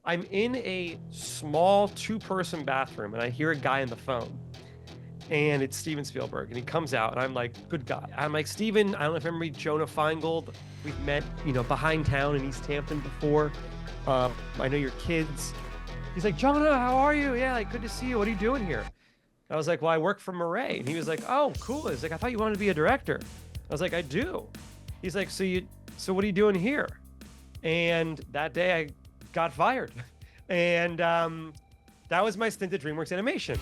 I'm in a small 2-person bathroom and I hear a guy on the phone, and it's Steven Spielberg, and he comes out and I'm like, good guy. I'm like, Steven, I don't know if you remember Jonah Feingold. We've met, behind town in East Hampton before. I know your kids. He's like, Jonah, how are you? Yeah, like, good to see you. What are you doing here? I was like, well, I work for Murray. And he was like, oh, cool. He's like, I thought you wanted to be a director. I was like, I do. He's like, so what are you doing here? And that day I got fired. And that was my stint at DreamWorks Animation.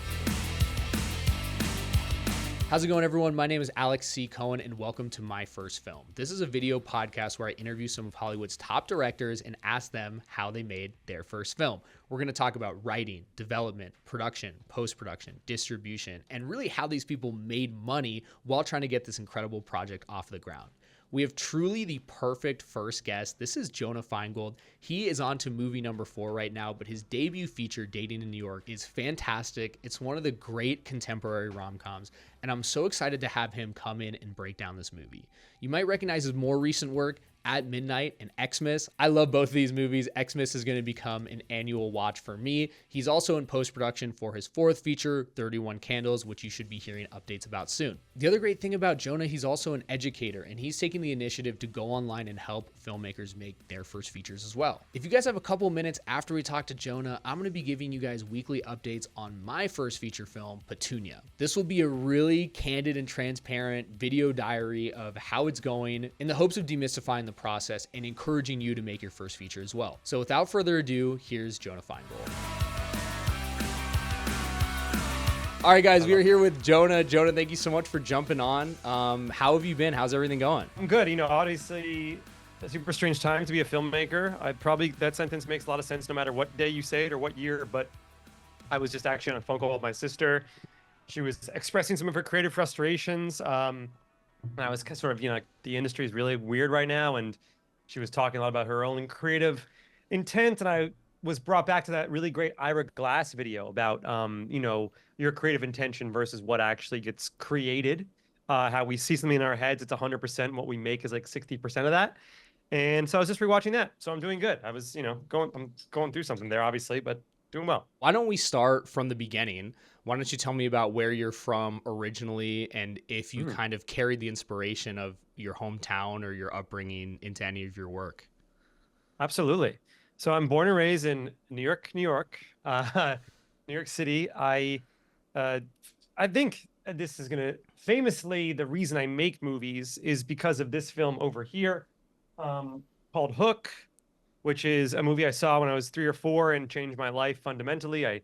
How's it going, everyone? My name is Alec Cohen, and welcome to My First Film. This is a video podcast where I interview some of Hollywood's top directors and ask them how they made their first film. We're going to talk about writing, development, production, post-production, distribution, and really how these people made money while trying to get this incredible project off the ground. We have truly the perfect first guest. This is Jonah Feingold. He is on to movie number 4 right now, but his debut feature, Dating in New York, is fantastic. It's one of the great contemporary rom-coms, and I'm so excited to have him come in and break down this movie. You might recognize his more recent work, At Midnight and Exmas. I love both of these movies. Exmas is going to become an annual watch for me. He's also in post-production for his 4th feature, 31 Candles, which you should be hearing updates about soon. The other great thing about Jonah, he's also an educator, and he's taking the initiative to go online and help filmmakers make their first features as well. If you guys have a couple minutes after we talk to Jonah, I'm going to be giving you guys weekly updates on my first feature film, Petunia. This will be a really candid and transparent video diary of how it's going in the hopes of demystifying the process and encouraging you to make your first feature as well. So without further ado, here's Jonah Feingold. All right, guys, we are here with Jonah. Jonah, thank you so much for jumping on. How have you been? How's everything going? I'm good. Obviously a super strange time to be a filmmaker. That sentence makes a lot of sense no matter what day you say it or what year, but I was just actually on a phone call with my sister. She was expressing some of her creative frustrations. And I was sort of, the industry is really weird right now. And she was talking a lot about her own creative intent. And I was brought back to that really great Ira Glass video about, your creative intention versus what actually gets created. How we see something in our heads, it's 100%. What we make is like 60% of that. And so I was just rewatching that. So I'm doing good. I was, I'm going through something there, obviously, but doing well. Why don't we start from the beginning? Why don't you tell me about where you're from originally and if you kind of carried the inspiration of your hometown or your upbringing into any of your work? Absolutely. So I'm born and raised in New York, New York City. I think this is going to famously, the reason I make movies is because of this film over here called Hook, which is a movie I saw when I was 3 or 4 and changed my life fundamentally. I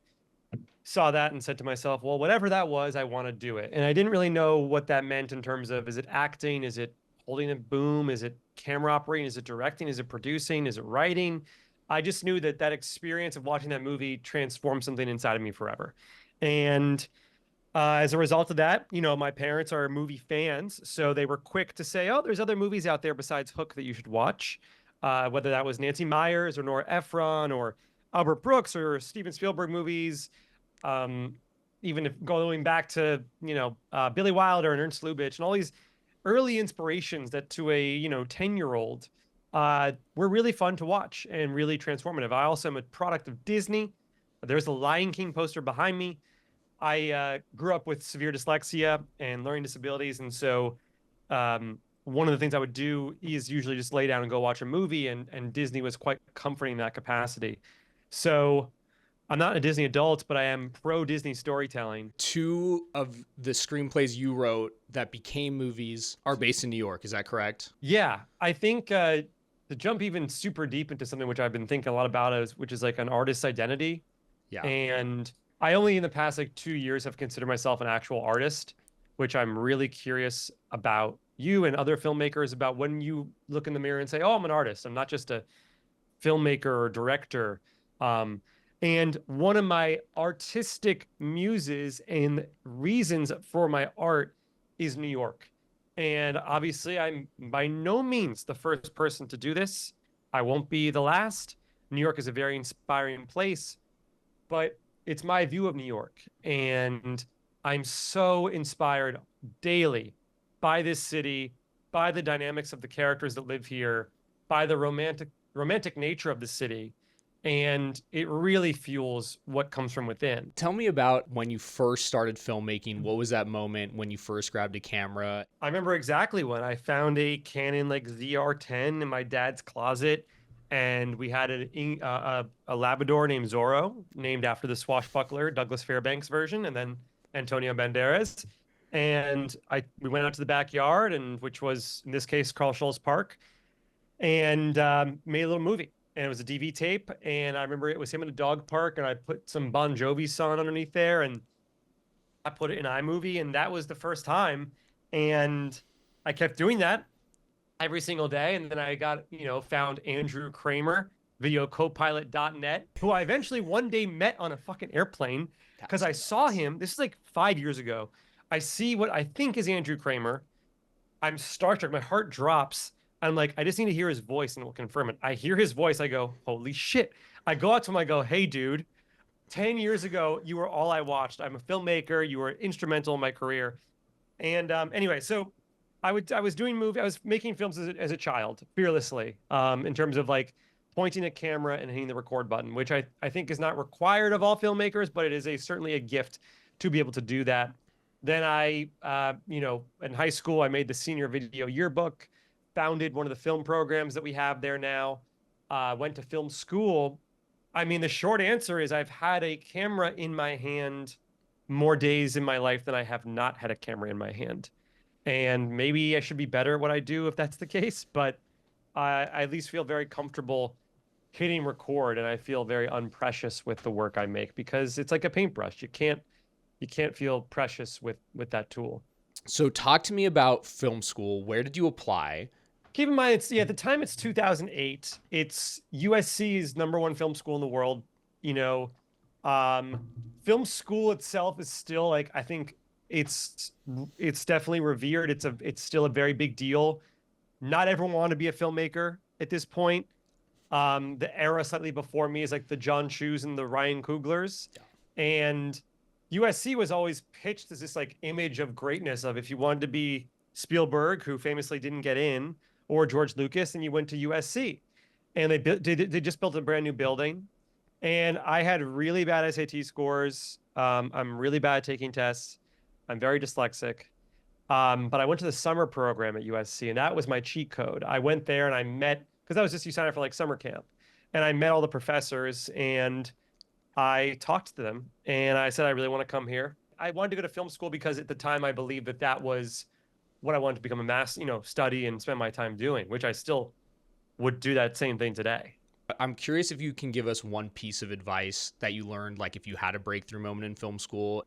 saw that and said to myself, well, whatever that was, I want to do it. And I didn't really know what that meant in terms of, is it acting? Is it holding a boom? Is it camera operating? Is it directing? Is it producing? Is it writing? I just knew that experience of watching that movie transformed something inside of me forever. And as a result of that, my parents are movie fans. So they were quick to say, oh, there's other movies out there besides Hook that you should watch. Whether that was Nancy Meyers or Nora Ephron or Albert Brooks or Steven Spielberg movies. Even if going back to, Billy Wilder and Ernst Lubitsch and all these early inspirations that to a, 10-year-old were really fun to watch and really transformative. I also am a product of Disney. There's a Lion King poster behind me. I grew up with severe dyslexia and learning disabilities. And so one of the things I would do is usually just lay down and go watch a movie. And Disney was quite comforting in that capacity. So I'm not a Disney adult, but I am pro-Disney storytelling. 2 of the screenplays you wrote that became movies are based in New York. Is that correct? Yeah, I think to jump even super deep into something which I've been thinking a lot about, which is like an artist's identity. Yeah. And I only in the past 2 years have considered myself an actual artist, which I'm really curious about you and other filmmakers about when you look in the mirror and say, oh, I'm an artist. I'm not just a filmmaker or director. And one of my artistic muses and reasons for my art is New York. And obviously, I'm by no means the first person to do this. I won't be the last. New York is a very inspiring place, but it's my view of New York. And I'm so inspired daily by this city, by the dynamics of the characters that live here, by the romantic nature of the city. and it really fuels what comes from within. Tell me about when you first started filmmaking. What was that moment when you first grabbed a camera? I remember exactly when I found a Canon like ZR-10 in my dad's closet, and we had a Labrador named Zorro, named after the swashbuckler Douglas Fairbanks version, and then Antonio Banderas. And we went out to the backyard, and which was in this case Carl Schulz Park, and made a little movie. And it was a DV tape, and I remember it was him in a dog park, and I put some Bon Jovi song underneath there, and I put it in iMovie, and that was the first time. And I kept doing that every single day. And then I got, found Andrew Kramer, videocopilot.net, who I eventually one day met on a fucking airplane because I saw him. This is like 5 years ago. I see what I think is Andrew Kramer. I'm starstruck. My heart drops. I'm like, I just need to hear his voice and we'll confirm it. I hear his voice. I go, holy shit. I go out to him. I go, hey, dude, 10 years ago, you were all I watched. I'm a filmmaker. You were instrumental in my career. And anyway, so I was making films as a child, fearlessly, in terms of like pointing a camera and hitting the record button, which I think is not required of all filmmakers, but it is certainly a gift to be able to do that. Then in high school, I made the senior video yearbook, founded one of the film programs that we have there now, went to film school. I mean, the short answer is I've had a camera in my hand more days in my life than I have not had a camera in my hand. And maybe I should be better at what I do if that's the case, but I at least feel very comfortable hitting record, and I feel very unprecious with the work I make because it's like a paintbrush. You can't feel precious with that tool. So talk to me about film school. Where did you apply? Keep in mind, at the time it's 2008. It's USC's #1 film school in the world. Film school itself is still like, I think it's definitely revered. It's still a very big deal. Not everyone wanted to be a filmmaker at this point. The era slightly before me is like the John Chus and the Ryan Cooglers, and USC was always pitched as this like image of greatness of if you wanted to be Spielberg, who famously didn't get in, or George Lucas, and you went to USC. And they just built a brand new building. And I had really bad SAT scores. I'm really bad at taking tests. I'm very dyslexic. But I went to the summer program at USC, and that was my cheat code. I went there and I met, because that was just, you sign up for like summer camp. And I met all the professors and I talked to them and I said, I really want to come here. I wanted to go to film school because at the time I believed that was what I wanted to become study and spend my time doing, which I still would do that same thing today. I'm curious if you can give us one piece of advice that you learned, like if you had a breakthrough moment in film school.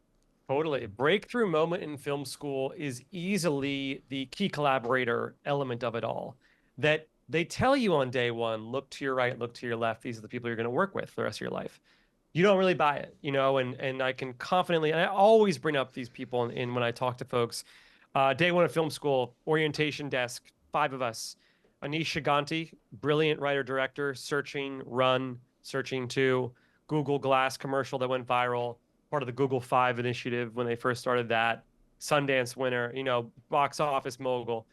Totally. A breakthrough moment in film school is easily the key collaborator element of it all. That they tell you on day one, look to your right, look to your left. These are the people you're going to work with for the rest of your life. You don't really buy it, and I can confidently, and I always bring up these people in when I talk to folks. Day one of film school, orientation desk, 5 of us. Anish Shiganti, brilliant writer-director, Searching, Run, Searching 2, Google Glass commercial that went viral, part of the Google 5 initiative when they first started that, Sundance winner, box office mogul.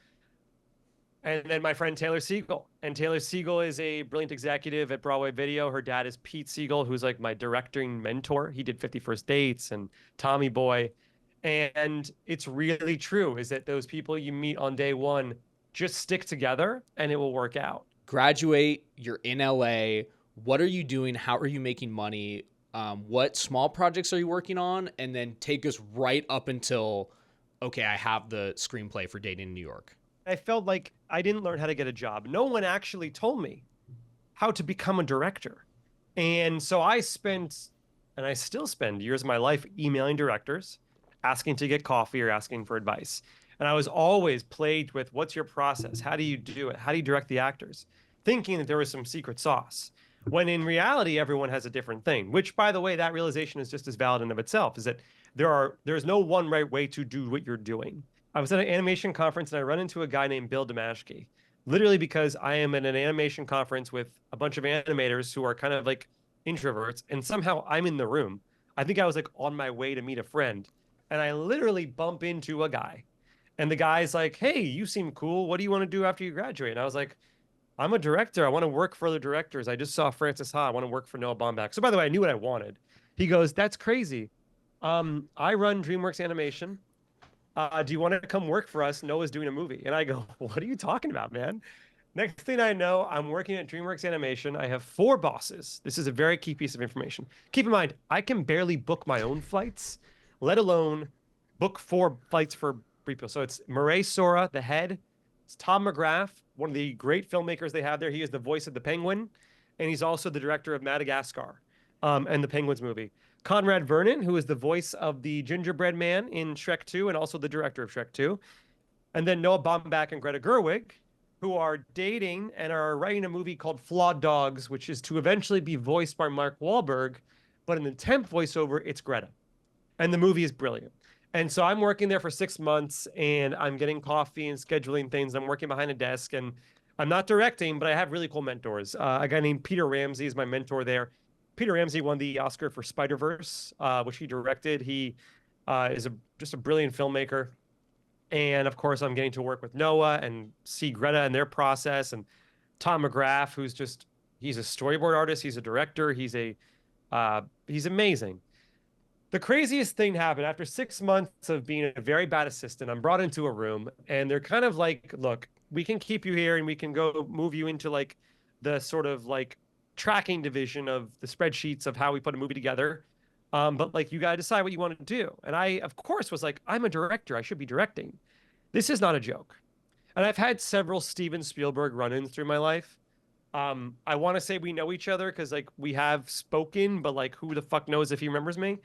And then my friend Taylor Siegel. And Taylor Siegel is a brilliant executive at Broadway Video. Her dad is Pete Siegel, who's like my directing mentor. He did 50 First Dates and Tommy Boy. And it's really true, is that those people you meet on day one, just stick together and it will work out. Graduate, you're in LA. What are you doing? How are you making money? What small projects are you working on? And then take us right up until, okay, I have the screenplay for Dating in New York. I felt like I didn't learn how to get a job. No one actually told me how to become a director. And so I spent, and I still spend years of my life emailing directors, asking to get coffee or asking for advice. And I was always plagued with, what's your process? How do you do it? How do you direct the actors? Thinking that there was some secret sauce. When in reality, everyone has a different thing, which, by the way, that realization is just as valid in of itself, is that there's no one right way to do what you're doing. I was at an animation conference and I run into a guy named Bill Damashki, literally because I am at an animation conference with a bunch of animators who are kind of like introverts, and somehow I'm in the room. I think I was like on my way to meet a friend, and I literally bump into a guy. And the guy's like, hey, you seem cool. What do you want to do after you graduate? And I was like, I'm a director. I want to work for other directors. I just saw Francis Ha. I want to work for Noah Baumbach. So by the way, I knew what I wanted. He goes, that's crazy. I run DreamWorks Animation. Do you want to come work for us? Noah's doing a movie. And I go, what are you talking about, man? Next thing I know, I'm working at DreamWorks Animation. I have 4 bosses. This is a very key piece of information. Keep in mind, I can barely book my own flights, let alone book 4 flights for people. So it's Murray Sora, the head. It's Tom McGrath, one of the great filmmakers they have there. He is the voice of the Penguin, and he's also the director of Madagascar and the Penguins movie. Conrad Vernon, who is the voice of the gingerbread man in Shrek 2 and also the director of Shrek 2. And then Noah Baumbach and Greta Gerwig, who are dating and are writing a movie called Flawed Dogs, which is to eventually be voiced by Mark Wahlberg. But in the temp voiceover, it's Greta. And the movie is brilliant. And so I'm working there for 6 months and I'm getting coffee and scheduling things. I'm working behind a desk and I'm not directing, but I have really cool mentors. A guy named Peter Ramsey is my mentor there. Peter Ramsey won the Oscar for Spider-Verse, which he directed. He is just a brilliant filmmaker. And of course, I'm getting to work with Noah and see Greta and their process, and Tom McGrath, he's a storyboard artist, he's a director, he's amazing. The craziest thing happened after 6 months of being a very bad assistant. I'm brought into a room and they're kind of like, look, we can keep you here and we can go move you into like the sort of like tracking division of the spreadsheets of how we put a movie together. But like, you got to decide what you want to do. And I, of course, was like, I'm a director. I should be directing. This is not a joke. And I've had several Steven Spielberg run-ins through my life. I want to say we know each other because like we have spoken, but like who the fuck knows if he remembers me?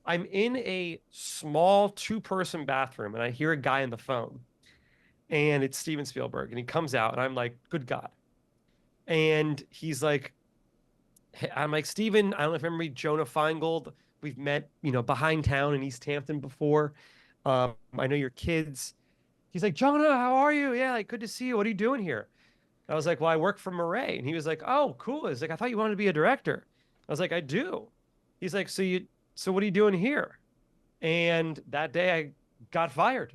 I'm in a small 2-person bathroom and I hear a guy on the phone and it's Steven Spielberg and he comes out and I'm like, good God. And he's like, hey, I'm like, Steven, I don't know if you remember me, Jonah Feingold. We've met, behind town in East Hampton before. I know your kids. He's like, Jonah, how are you? Yeah, like, good to see you. What are you doing here? I was like, well, I work for Murray. And he was like, oh, cool. He's like, I thought you wanted to be a director. I was like, I do. He's like, so what are you doing here? And that day I got fired.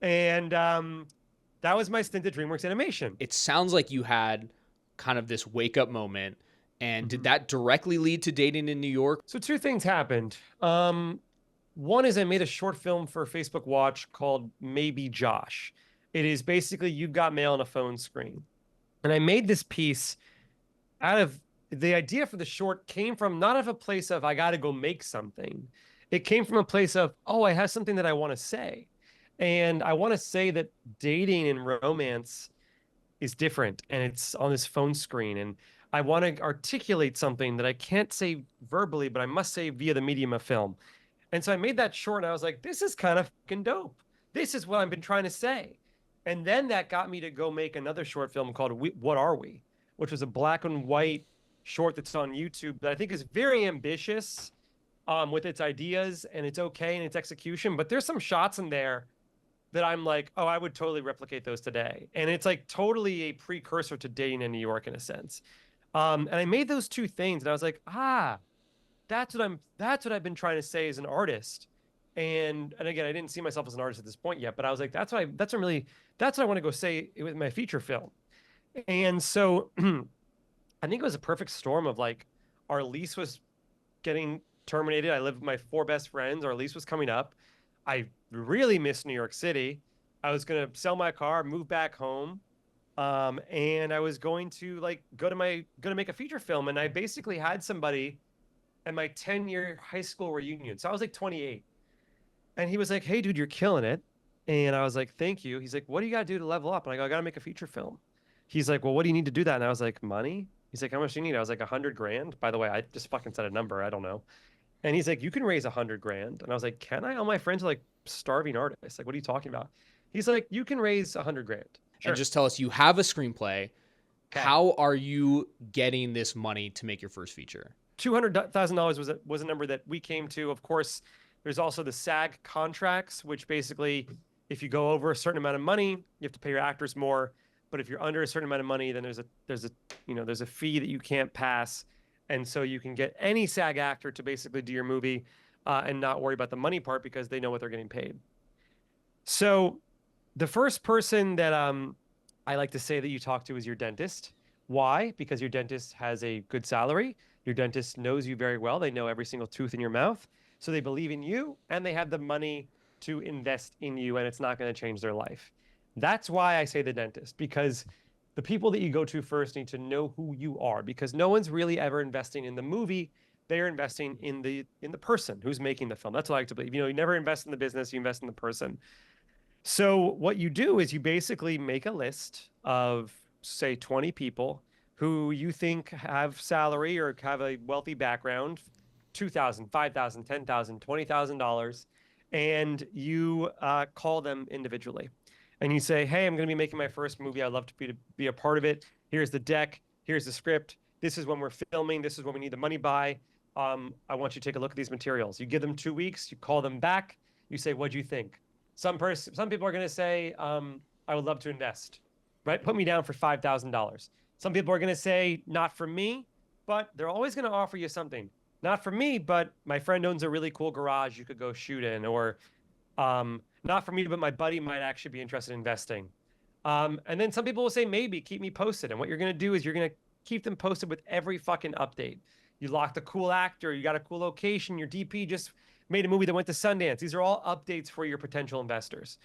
And that was my stint at DreamWorks Animation. It sounds like you had kind of this wake up moment. And did that directly lead to dating in New York? So 2 things happened. One is I made a short film for Facebook Watch called Maybe Josh. It is basically You've Got Mail on a phone screen. And I made this piece out of the idea for the short came from not of a place of I got to go make something. It came from a place of, oh, I have something that I want to say. And I want to say that dating and romance is different and it's on this phone screen. And I want to articulate something that I can't say verbally, but I must say via the medium of film. And so I made that short and I was like, this is kind of fucking dope. This is what I've been trying to say. And then that got me to go make another short film called What Are We? Which was a black and white short that's on YouTube that I think is very ambitious with its ideas and it's okay in its execution. But there's some shots in there that I'm like, oh, I would totally replicate those today. And it's like totally a precursor to dating in New York in a sense. And I made those 2 things and I was like, that's what I've been trying to say as an artist. And again, I didn't see myself as an artist at this point yet, but I was like, that's what I want to go say with my feature film. And so I think it was a perfect storm of like, our lease was getting terminated. I lived with my 4 best friends. Our lease was coming up. I really missed New York City. I was going to sell my car, move back home. And I was going to like go to make a feature film. And I basically had somebody at my 10-year high school reunion. So I was like 28. And he was like, hey, dude, you're killing it. And I was like, thank you. He's like, what do you got to do to level up? And I go, I got to make a feature film. He's like, well, what do you need to do that? And I was like, money? He's like, how much do you need? I was like, 100 grand. By the way, I just fucking said a number. I don't know. And he's like, you can raise 100 grand. And I was like, can I? All my friends are like starving artists. Like, what are you talking about? He's like, you can raise 100 grand. Sure. And just tell us, you have a screenplay. Okay. How are you getting this money to make your first feature? $200,000 was a number that we came to. Of course, there's also the SAG contracts, which basically, if you go over a certain amount of money, you have to pay your actors more. But if you're under a certain amount of money, then there's a fee that you can't pass. And so you can get any SAG actor to basically do your movie and not worry about the money part because they know what they're getting paid. So the first person that I like to say that you talk to is your dentist. Why? Because your dentist has a good salary. Your dentist knows you very well. They know every single tooth in your mouth. So they believe in you and they have the money to invest in you, and it's not going to change their life. That's why I say the dentist, because the people that you go to first need to know who you are, because no one's really ever investing in the movie. They're investing in the person who's making the film. That's what I like to believe. You never invest in the business, you invest in the person. So what you do is you basically make a list of, say, 20 people who you think have salary or have a wealthy background, 2,000, 5,000, 10,000, $20,000, and you call them individually. And you say, hey, I'm going to be making my first movie. I'd love to be a part of it. Here's the deck. Here's the script. This is when we're filming. This is when we need the money by. I want you to take a look at these materials. You give them 2 weeks. You call them back. You say, what'd you think? Some people are going to say, I would love to invest, right? Put me down for $5,000. Some people are going to say, not for me, but they're always going to offer you something. Not for me, but my friend owns a really cool garage you could go shoot in, or not for me, but my buddy might actually be interested in investing. And then some people will say, maybe, keep me posted. And what you're going to do is you're going to keep them posted with every fucking update. You locked a cool actor, you got a cool location, your DP just made a movie that went to Sundance. These are all updates for your potential investors.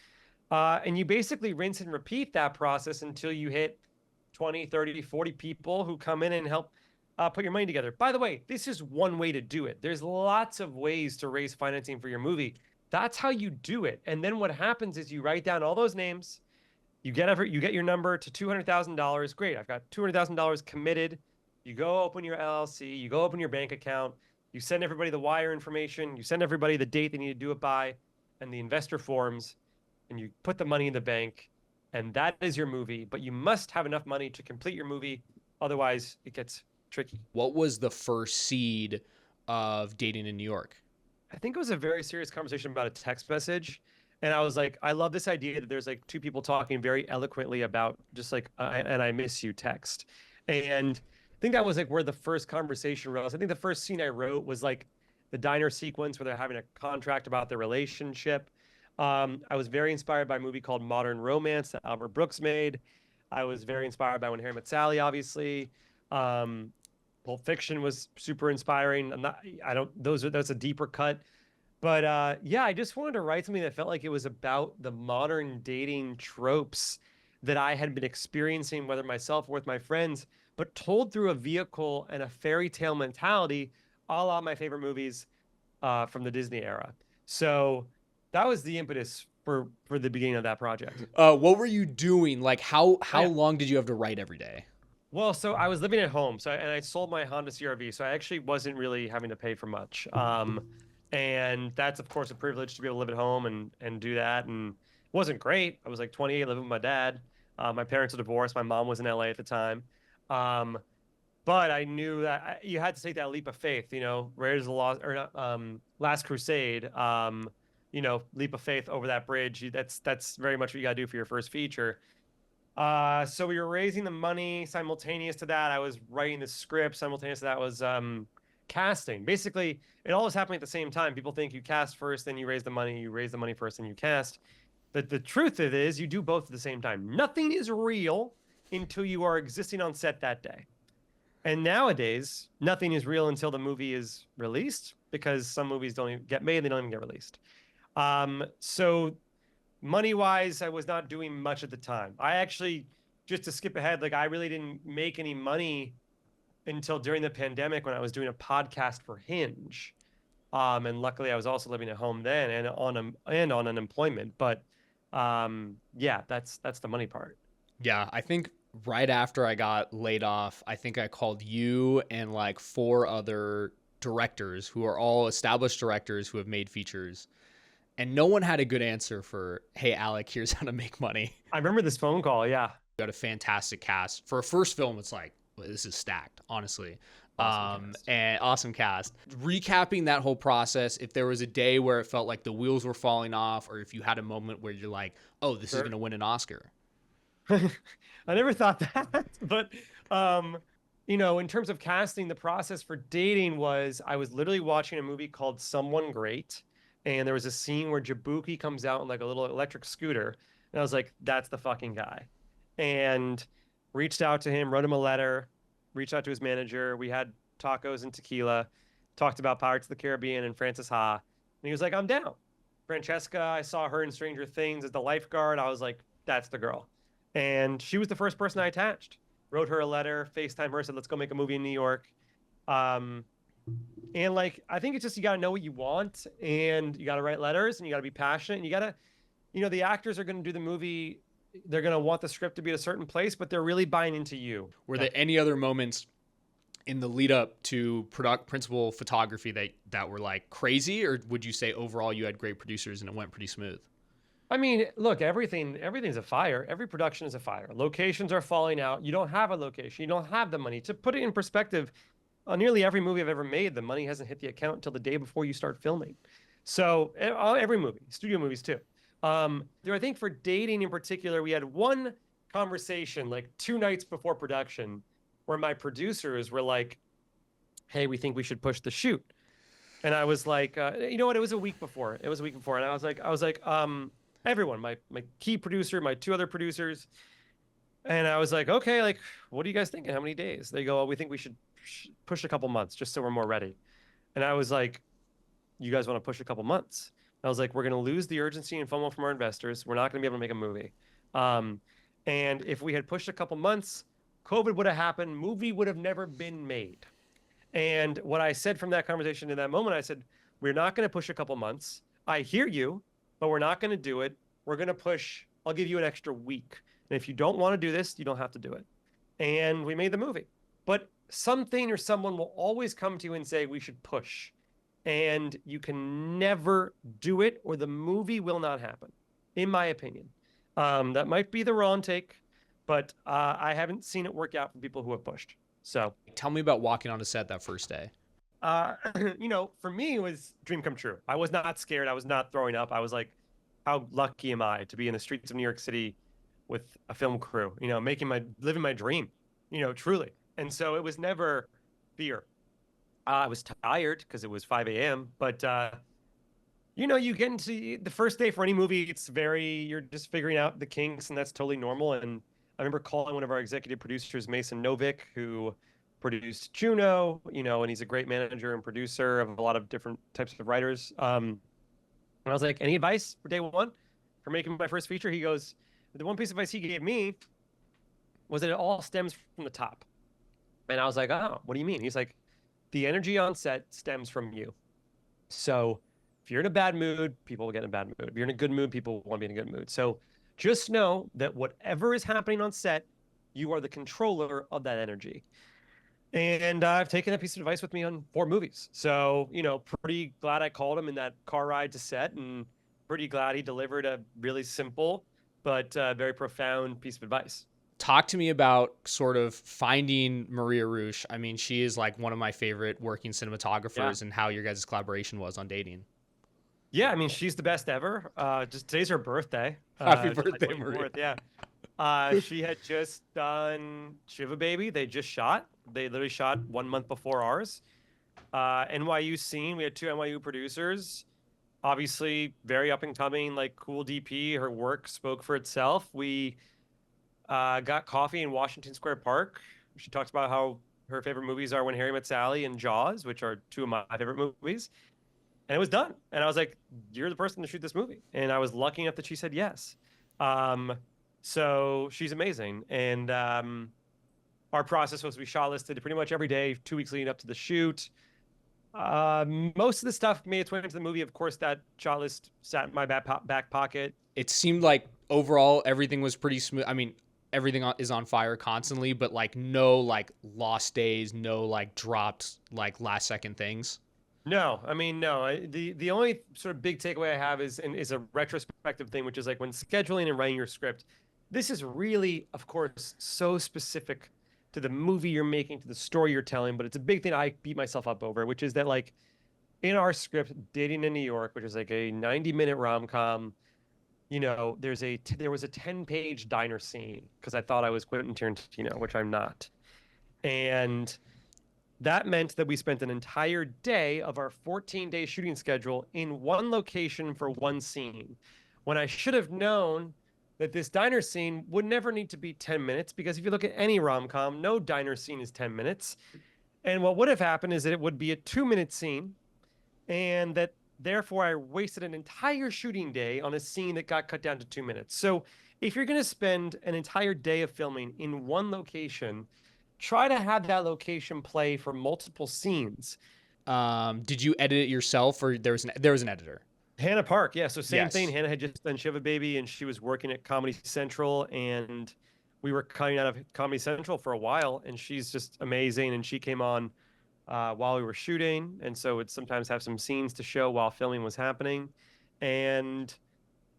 And you basically rinse and repeat that process until you hit 20, 30, 40 people who come in and help put your money together. By the way, this is one way to do it. There's lots of ways to raise financing for your movie. That's how you do it. And then what happens is you write down all those names. You get your number to $200,000. Great, I've got $200,000 committed. You go open your LLC. You go open your bank account. You send everybody the wire information. You send everybody the date they need to do it by and the investor forms, and you put the money in the bank, and that is your movie. But you must have enough money to complete your movie. Otherwise, it gets tricky. What was the first seed of dating in New York? I think it was a very serious conversation about a text message. And I was like, I love this idea that there's like two people talking very eloquently about just like, and I miss you text. And I think that was like where the first conversation rose. I think the first scene I wrote was like the diner sequence where they're having a contract about their relationship. I was very inspired by a movie called Modern Romance that Albert Brooks made. I was very inspired by When Harry Met Sally, obviously. Pulp Fiction was super inspiring. That's a deeper cut. But yeah, I just wanted to write something that felt like it was about the modern dating tropes that I had been experiencing, whether myself or with my friends, but told through a vehicle and a fairy tale mentality, a la my favorite movies from the Disney era. So that was the impetus for the beginning of that project. What were you doing? Like how Yeah. long did you have to write every day? Well, so I was living at home, and I sold my Honda CRV, so I actually wasn't really having to pay for much. And that's of course a privilege to be able to live at home and do that. And it wasn't great. I was like 28, living with my dad. My parents were divorced. My mom was in LA at the time. But I knew that you had to take that leap of faith. Raiders of the Lost or Last Crusade. Leap of faith over that bridge. That's very much what you got to do for your first feature. So we were raising the money. Simultaneous to that, I was writing the script. Simultaneous to that was casting. Basically, it all was happening at the same time. People think you cast first, then you raise the money. You raise the money first, then you cast. The truth of it is you do both at the same time. Nothing is real until you are existing on set that day. And nowadays, nothing is real until the movie is released, because some movies don't even get made. They don't even get released. So money-wise, I was not doing much at the time. I actually, just to skip ahead, like I really didn't make any money until during the pandemic when I was doing a podcast for Hinge. And luckily I was also living at home then and on unemployment. But yeah, that's the money part. Yeah, I think right after I got laid off, I think I called you and like 4 other directors who are all established directors who have made features. And no one had a good answer for, hey, Alec, here's how to make money. I remember this phone call. Yeah. You got a fantastic cast. For a first film, it's like, well, this is stacked, honestly. And awesome cast. Recapping that whole process, if there was a day where it felt like the wheels were falling off, or if you had a moment where you're like, oh, this is going to win an Oscar. I never thought that. But, in terms of casting, the process for dating was I was literally watching a movie called Someone Great. And there was a scene where Jabuki comes out in like a little electric scooter. And I was like, that's the fucking guy. and reached out to him, wrote him a letter, reached out to his manager. We had tacos and tequila, talked about Pirates of the Caribbean and Francis Ha. And he was like, I'm down. Francesca, I saw her in Stranger Things as the lifeguard. I was like, that's the girl. And she was the first person I attached. Wrote her a letter, FaceTime her, said, let's go make a movie in New York. Um, and like, I think it's just, you got to know what you want, and you got to write letters, and you got to be passionate, and you got to, the actors are going to do the movie. They're going to want the script to be at a certain place, but they're really buying into you. Were there any other moments in the lead up to principal photography that were like crazy, or would you say overall you had great producers and it went pretty smooth? I mean, look, everything's a fire. Every production is a fire. Locations are falling out. You don't have a location. You don't have the money. To put it in perspective, on nearly every movie I've ever made, the money hasn't hit the account until the day before you start filming. So every movie, studio movies too. I think for dating in particular, we had one conversation like 2 nights before production where my producers were like, hey, we think we should push the shoot. And I was like, you know what? It was a week before. And I was like, everyone, my key producer, my 2 other producers. And I was like, okay, like, what are you guys thinking? How many days? They go, well, we think we should push a couple months just so we're more ready. And I was like, you guys want to push a couple months? I was like, we're going to lose the urgency and FOMO from our investors. We're not going to be able to make a movie. And if we had pushed a couple months, COVID would have happened. Movie would have never been made. And what I said from that conversation in that moment, I said, we're not going to push a couple months. I hear you, but we're not going to do it. We're going to push. I'll give you an extra week. And if you don't want to do this, you don't have to do it. And we made the movie. But something or someone will always come to you and say, we should push. And you can never do it, or the movie will not happen, in my opinion. That might be the wrong take, but I haven't seen it work out for people who have pushed. So tell me about walking on a set that first day. For me, it was dream come true. I was not scared. I was not throwing up. I was like, how lucky am I to be in the streets of New York City with a film crew, living my dream, truly. And so it was never fear. I was tired because it was 5 a.m. But, you get into the first day for any movie, you're just figuring out the kinks, and that's totally normal. And I remember calling one of our executive producers, Mason Novick, who produced Juno, and he's a great manager and producer of a lot of different types of writers. And I was like, any advice for day one for making my first feature? He goes, the one piece of advice he gave me was that it all stems from the top. And I was like, oh, what do you mean? He's like, the energy on set stems from you. So if you're in a bad mood, people will get in a bad mood. If you're in a good mood, people want to be in a good mood. So just know that whatever is happening on set, you are the controller of that energy. And I've taken that piece of advice with me on 4 movies. So, pretty glad I called him in that car ride to set, and pretty glad he delivered a really simple but very profound piece of advice. Talk to me about sort of finding Maria Rush. I mean, she is like one of my favorite working cinematographers, and how your guys' collaboration was on dating. Yeah, I mean, she's the best ever. Just today's her birthday. Happy birthday, Maria. Yeah. She had just done Shiva Baby. They just shot. They literally shot 1 month before ours. NYU scene. We had 2 NYU producers. Obviously, very up and coming, like cool DP. Her work spoke for itself. We got coffee in Washington Square Park. She talks about how her favorite movies are When Harry Met Sally and Jaws, which are 2 of my favorite movies. And it was done. And I was like, you're the person to shoot this movie. And I was lucky enough that she said yes. So she's amazing. And our process was we shot listed pretty much every day, 2 weeks leading up to the shoot. Most of the stuff made its way into the movie. Of course, that shot list sat in my back pocket. It seemed like overall everything was pretty smooth. I mean, everything is on fire constantly, but like no like lost days, no like dropped like last second things. No, I mean, no. The only sort of big takeaway I have is a retrospective thing, which is like when scheduling and writing your script, this is really, of course, so specific to the movie you're making, to the story you're telling, but it's a big thing I beat myself up over, which is that like in our script, Dating in New York, which is like a 90-minute rom-com, there was a 10-page diner scene because I thought I was Quentin Tarantino, which I'm not. And that meant that we spent an entire day of our 14-day shooting schedule in one location for one scene. When I should have known that this diner scene would never need to be 10 minutes, because if you look at any rom-com, no diner scene is 10 minutes. And what would have happened is that it would be a 2-minute scene, and that therefore I wasted an entire shooting day on a scene that got cut down to 2 minutes. So if you're going to spend an entire day of filming in one location, try to have that location play for multiple scenes. Did you edit it yourself, or there was an editor? Hannah Park, yeah. So same thing. Yes. Hannah had just done Shiva Baby, and she was working at Comedy Central, and we were cutting out of Comedy Central for a while, and she's just amazing. And she came on while we were shooting, and so would sometimes have some scenes to show while filming was happening. And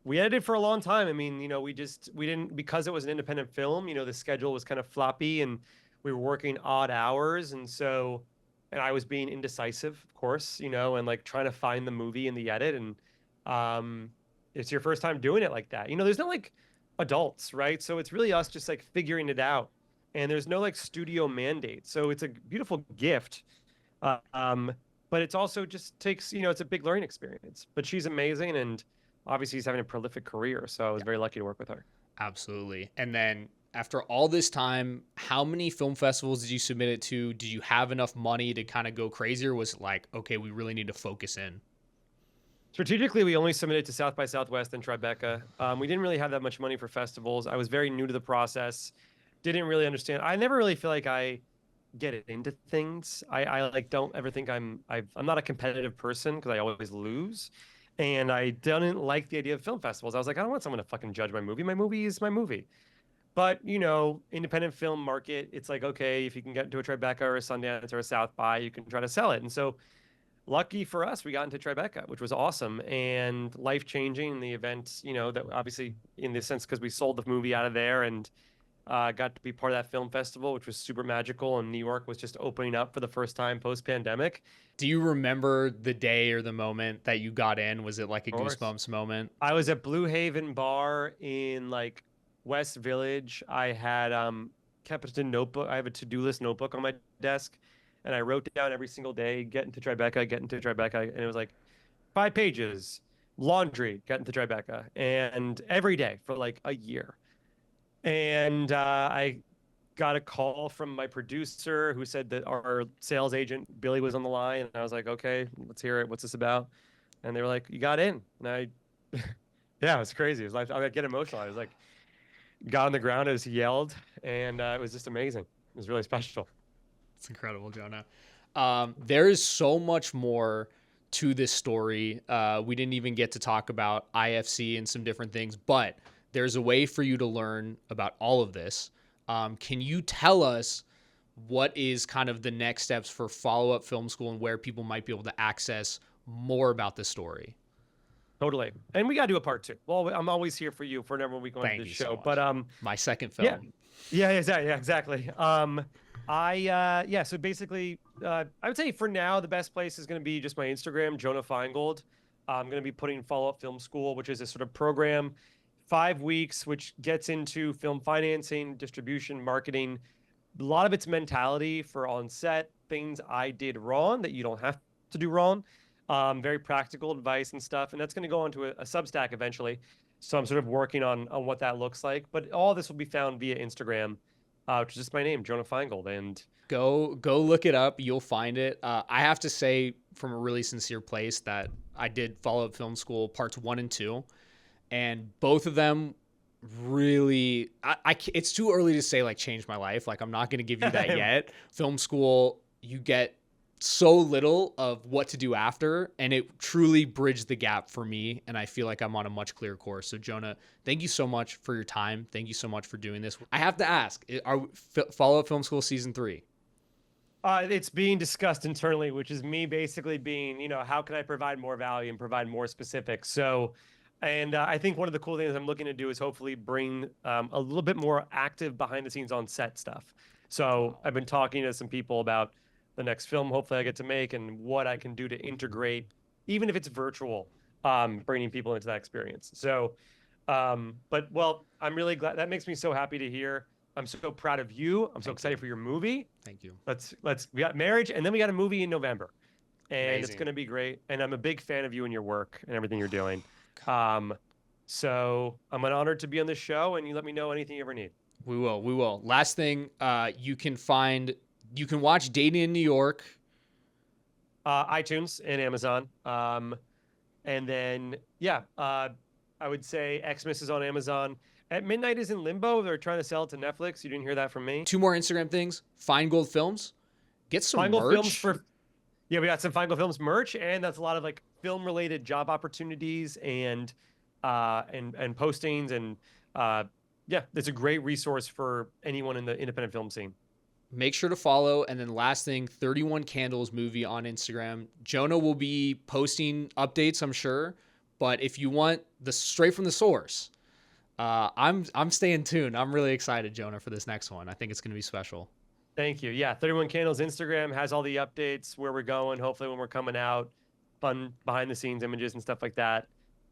we edited for a long time. I mean, we didn't, because it was an independent film, the schedule was kind of floppy, and we were working odd hours. And I was being indecisive, of course, and like trying to find the movie in the edit. And it's your first time doing it like that. There's no like adults, right? So it's really us just like figuring it out. And there's no like studio mandate. So it's a beautiful gift. But it's also just takes, it's a big learning experience. But she's amazing, and obviously she's having a prolific career. So I was very lucky to work with her. Absolutely. And then after all this time, how many film festivals did you submit it to? Did you have enough money to kind of go crazy, or was it like, okay, we really need to focus in? Strategically, we only submitted to South by Southwest and Tribecca. We didn't really have that much money for festivals. I was very new to the process, didn't really understand. I never really feel like I get into things. I like don't ever think I'm not a competitive person, because I always lose. And I didn't like the idea of film festivals. I was like, I don't want someone to fucking judge my movie. My movie is my movie. But, independent film market, it's like, okay, if you can get into a Tribecca or a Sundance or a South by, you can try to sell it. And so lucky for us, we got into Tribecca, which was awesome and life-changing. The event, that obviously in the sense, because we sold the movie out of there, and got to be part of that film festival, which was super magical. And New York was just opening up for the first time post-pandemic. Do you remember the day or the moment that you got in? Was it like a Of course. goosebumps moment? I was at Blue Haven Bar in like West Village. I had kept a notebook. I have a to-do list notebook on my desk, and I wrote down every single day, get into Tribecca, and it was like 5 pages. Laundry, get into Tribecca, and every day for like a year. And I got a call from my producer, who said that our sales agent Billy was on the line, and I was like, okay, let's hear it. What's this about? And they were like, you got in. And I yeah, it was crazy. It was like, I get emotional. I was like, got on the ground, I just yelled, and it was just amazing. It was really special. It's incredible, Jonah. There is so much more to this story. We didn't even get to talk about IFC and some different things, but there's a way for you to learn about all of this. Can you tell us what is kind of the next steps for follow-up film school, and where people might be able to access more about this story? Totally. And we got to do a part 2. Well, I'm always here for you for whenever we go into the show. So but my second film. Yeah, exactly. So basically, I would say for now the best place is going to be just my Instagram, Jonah Feingold. I'm going to be putting Follow-Up Film School, which is a sort of program, 5 weeks, which gets into film financing, distribution, marketing. A lot of it's mentality for on set, things I did wrong that you don't have to do wrong. Very practical advice and stuff. And that's going to go onto a Substack eventually. So I'm sort of working on what that looks like. But all this will be found via Instagram, which is just my name, Jonah Feingold. And go look it up. You'll find it. I have to say, from a really sincere place, that I did Follow-Up Film School parts 1 and 2. And both of them really, it's too early to say like changed my life. Like, I'm not going to give you that yet. Film school, you get so little of what to do after, and it truly bridged the gap for me, and I feel like I'm on a much clearer course. So Jonah, thank you so much for your time. Thank you so much for doing this. I have to ask, are Follow-Up Film School season 3? It's being discussed internally, which is me basically being, how can I provide more value and provide more specifics? So, and I think one of the cool things I'm looking to do is hopefully bring a little bit more active behind the scenes on set stuff. So I've been talking to some people about the next film hopefully I get to make, and what I can do to integrate, even if it's virtual, bringing people into that experience. So, I'm really glad. That makes me so happy to hear. I'm so proud of you. I'm so excited for your movie. Thank you. We got marriage, and then we got a movie in November, and Amazing. It's going to be great. And I'm a big fan of you and your work and everything you're doing. So I'm honored to be on this show, and you let me know anything you ever need. We will. We will. Last thing, you can watch Dating in New York. iTunes and Amazon. And then, yeah, I would say Xmas is on Amazon. At Midnight is in limbo. They're trying to sell it to Netflix. You didn't hear that from me. 2 more Instagram things. Feingold Films. Get some Feingold merch. Films for, yeah, we got some Feingold Films merch, and that's a lot of like film related job opportunities and postings and yeah, it's a great resource for anyone in the independent film scene. Make sure to follow. And then last thing, 31 Candles movie on Instagram. Jonah will be posting updates, I'm sure. But if you want the straight from the source, I'm staying tuned. I'm really excited, Jonah, for this next one. I think it's going to be special. Thank you. Yeah, 31 Candles Instagram has all the updates, where we're going, hopefully when we're coming out, fun behind the scenes images and stuff like that.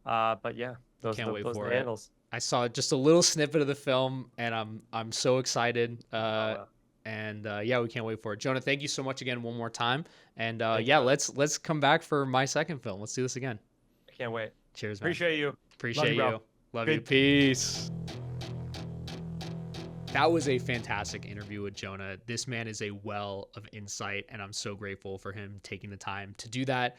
But yeah, those are the handles. I saw just a little snippet of the film, and I'm so excited. Wow. And yeah, we can't wait for it. Jonah, thank you so much again one more time. And yeah, let's come back for my second film. Let's do this again. I can't wait. Cheers, man. Appreciate you. Appreciate Love you. Love you. Peace. That was a fantastic interview with Jonah. This man is a well of insight, and I'm so grateful for him taking the time to do that.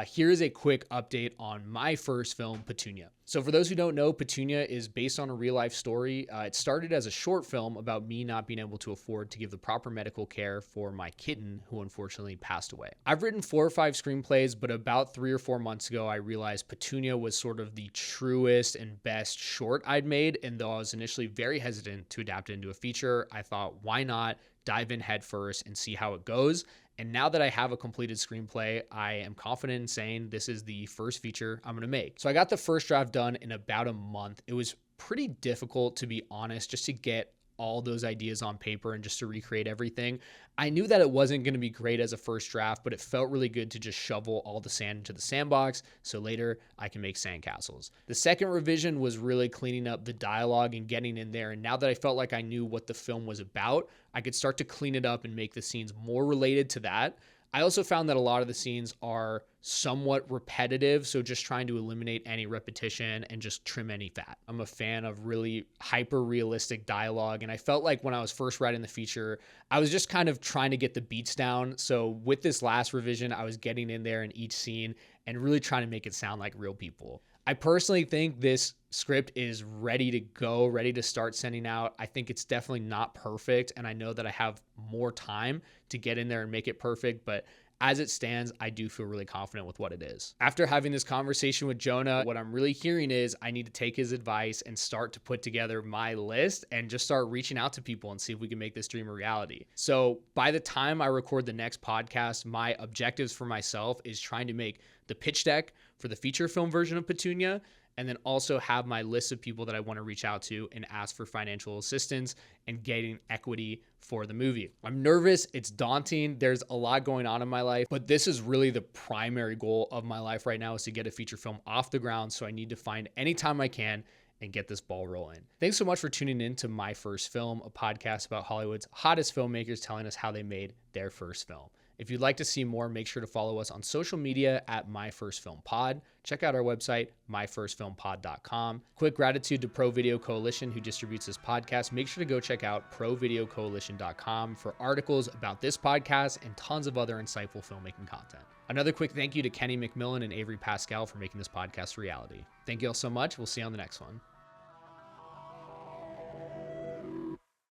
Here's a quick update on my first film, Petunia. So for those who don't know, Petunia is based on a real life story. It started as a short film about me not being able to afford to give the proper medical care for my kitten, who unfortunately passed away. I've written 4 or 5 screenplays, but about 3 or 4 months ago, I realized Petunia was sort of the truest and best short I'd made. And though I was initially very hesitant to adapt it into a feature, I thought, why not dive in head first and see how it goes? And now that I have a completed screenplay, I am confident in saying this is the first feature I'm going to make. So I got the first draft done in about a month. It was pretty difficult, to be honest, just to get all those ideas on paper and just to recreate everything. I knew that it wasn't going to be great as a first draft, but it felt really good to just shovel all the sand into the sandbox so later I can make sandcastles. The second revision was really cleaning up the dialogue and getting in there. And now that I felt like I knew what the film was about, I could start to clean it up and make the scenes more related to that. I also found that a lot of the scenes are somewhat repetitive, so just trying to eliminate any repetition and just trim any fat. I'm a fan of really hyper-realistic dialogue, and I felt like when I was first writing the feature, I was just kind of trying to get the beats down. So with this last revision, I was getting in there in each scene and really trying to make it sound like real people. I personally think this script is ready to go, ready to start sending out. I think it's definitely not perfect, and I know that I have more time to get in there and make it perfect, but as it stands, I do feel really confident with what it is. After having this conversation with Jonah, what I'm really hearing is I need to take his advice and start to put together my list and just start reaching out to people and see if we can make this dream a reality. So by the time I record the next podcast, my objectives for myself is trying to make the pitch deck for the feature film version of Petunia, and then also have my list of people that I want to reach out to and ask for financial assistance and getting equity for the movie. I'm nervous. It's daunting. There's a lot going on in my life, but this is really the primary goal of my life right now, is to get a feature film off the ground. So I need to find any time I can and get this ball rolling. Thanks so much for tuning in to My First Film, a podcast about Hollywood's hottest filmmakers telling us how they made their first film. If you'd like to see more, make sure to follow us on social media at My First Film Pod. Check out our website, myfirstfilmpod.com. Quick gratitude to Pro Video Coalition, who distributes this podcast. Make sure to go check out provideocoalition.com for articles about this podcast and tons of other insightful filmmaking content. Another quick thank you to Kenny McMillan and Avery Pascal for making this podcast a reality. Thank you all so much. We'll see you on the next one.